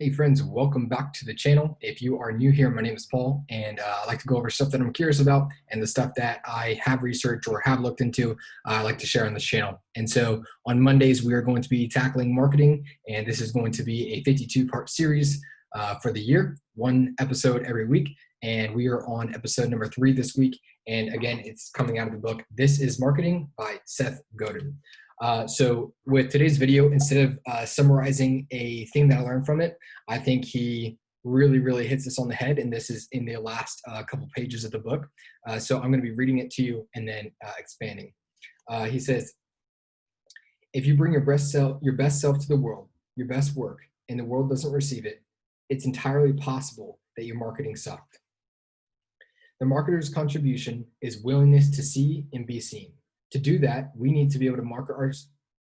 Hey friends, welcome back to the channel. If you are new here, my name is Paul, and I like to go over stuff that I'm curious about and the stuff that I have researched or have looked into, I like to share on this channel. And so on Mondays, we are going to be tackling marketing, and this is going to be a 52-part series for the year, one episode every week. And we are on episode number 3 this week. And again, it's coming out of the book, This is Marketing by Seth Godin. So with today's video, instead of summarizing a thing that I learned from it, I think he really hits this on the head, and this is in the last couple pages of the book. So I'm going to be reading it to you and then expanding. He says, if you bring your best self to the world, your best work, and the world doesn't receive it, it's entirely possible that your marketing sucked. The marketer's contribution is willingness to see and be seen. To do that, we need to be able to market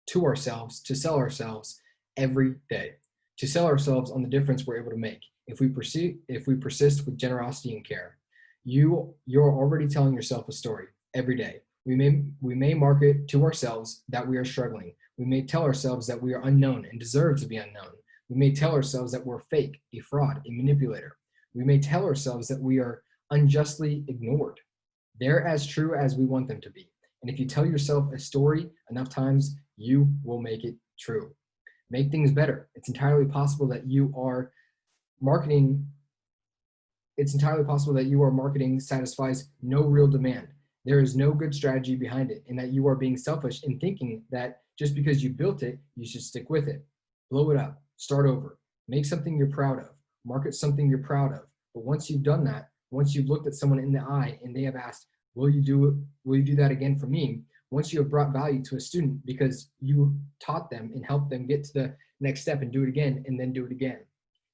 to ourselves, to sell ourselves every day, to sell ourselves on the difference we're able to make. If we persist with generosity and care, you're already telling yourself a story every day. We may market to ourselves that we are struggling. We may tell ourselves that we are unknown and deserve to be unknown. We may tell ourselves that we're fake, a fraud, a manipulator. We may tell ourselves that we are unjustly ignored. They're as true as we want them to be. And if you tell yourself a story enough times, you will make it true. Make things better. It's entirely possible that you are marketing. It's entirely possible that your marketing satisfies no real demand. There is no good strategy behind it, and that you are being selfish in thinking that just because you built it, you should stick with it. Blow it up. Start over. Make something you're proud of. Market something you're proud of. But once you've done that, once you've looked at someone in the eye and they have asked, will you do that again for me? Once you have brought value to a student because you taught them and helped them get to the next step and do it again and then do it again.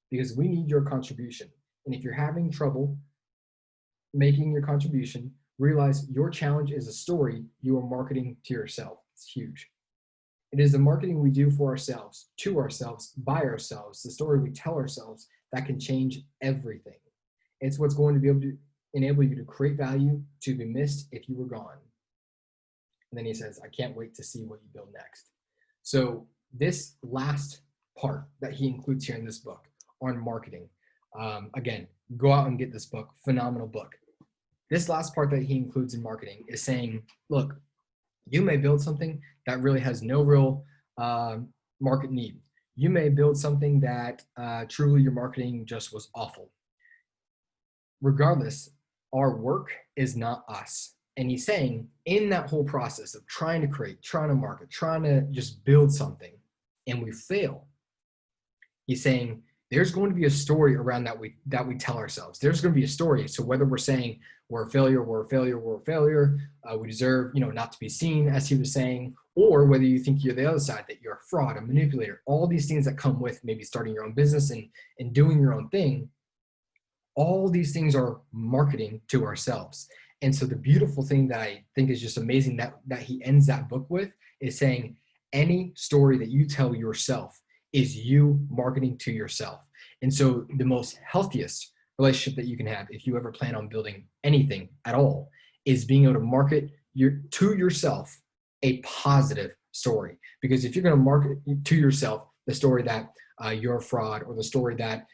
Because we need your contribution. And if you're having trouble making your contribution, realize your challenge is a story you are marketing to yourself. It's huge. It is the marketing we do for ourselves, to ourselves, by ourselves, the story we tell ourselves that can change everything. It's what's going to be able to enable you to create value to be missed if you were gone. And then he says, I can't wait to see what you build next. So this last part that he includes here in this book on marketing, again, go out and get this book, phenomenal book. This last part that he includes in marketing is saying, look, you may build something that really has no real market need. You may build something that truly your marketing just was awful. Regardless, our work is not us. And he's saying in that whole process of trying to create, trying to market, trying to just build something, and we fail, he's saying there's going to be a story around that we tell ourselves. There's going to be a story. So whether we're saying we're a failure, we deserve, not to be seen, as he was saying, or whether you think you're the other side, that you're a fraud, a manipulator, all these things that come with maybe starting your own business and doing your own thing, all these things are marketing to ourselves. And so the beautiful thing that I think is just amazing that he ends that book with is saying any story that you tell yourself is you marketing to yourself. And so the most healthiest relationship that you can have, if you ever plan on building anything at all, is being able to market to yourself a positive story. Because if you're going to market to yourself the story that you're a fraud, or the story that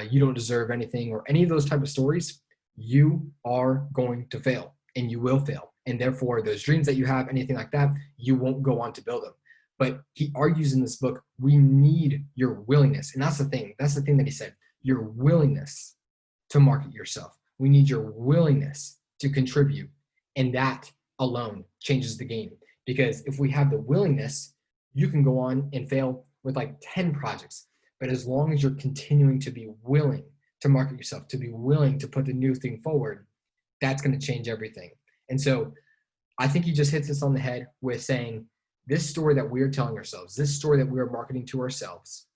you don't deserve anything, or any of those type of stories, you are going to fail, and you will fail. And therefore, those dreams that you have, anything like that, you won't go on to build them. But he argues in this book, we need your willingness. And that's the thing. That's the thing that he said, your willingness to market yourself. We need your willingness to contribute. And that alone changes the game. Because if we have the willingness, you can go on and fail with like 10 projects. But as long as you're continuing to be willing to market yourself, to be willing to put the new thing forward, that's going to change everything. And so I think he just hits this on the head with saying this story that we're telling ourselves, this story that we're marketing to ourselves,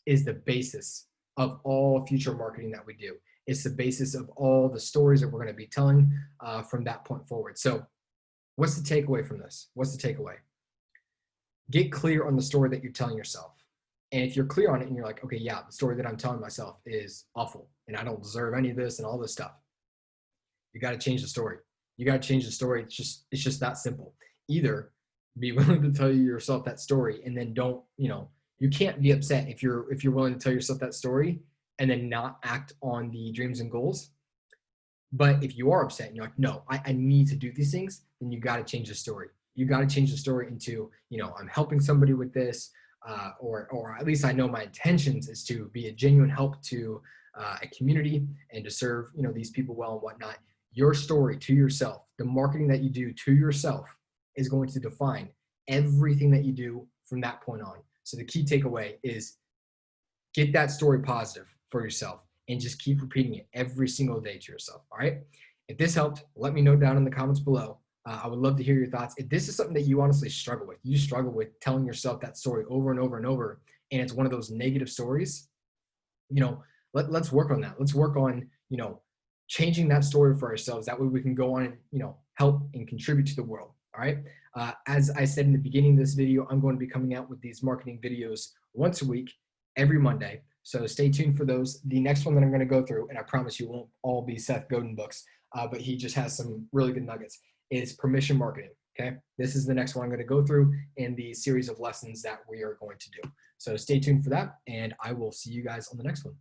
is the basis of all future marketing that we do. It's the basis of all the stories that we're going to be telling from that point forward. So what's the takeaway from this? What's the takeaway? Get clear on the story that you're telling yourself. And if you're clear on it and you're like, okay, yeah, the story that I'm telling myself is awful and I don't deserve any of this and all this stuff, you got to change the story. You got to change the story. It's just that simple. Either be willing to tell yourself that story and then don't, you You can't be upset if you're willing to tell yourself that story and then not act on the dreams and goals. But if you are upset and you're like, no, I need to do these things, then you got to change the story. You got to change the story into, I'm helping somebody with this, or at least I know my intentions is to be a genuine help to a community and to serve, these people well and whatnot. Your story to yourself, the marketing that you do to yourself is going to define everything that you do from that point on. So the key takeaway is get that story positive for yourself and just keep repeating it every single day to yourself. All right. If this helped, let me know down in the comments below. I would love to hear your thoughts. If this is something that you honestly struggle with, you struggle with telling yourself that story over and over and over, and it's one of those negative stories, let's work on that. Let's work on, changing that story for ourselves. That way we can go on and, help and contribute to the world. All right. As I said in the beginning of this video, I'm going to be coming out with these marketing videos once a week, every Monday. So stay tuned for those. The next one that I'm going to go through, and I promise you won't all be Seth Godin books, but he just has some really good nuggets, is permission marketing. Okay. This is the next one I'm going to go through in the series of lessons that we are going to do. So stay tuned for that, and I will see you guys on the next one.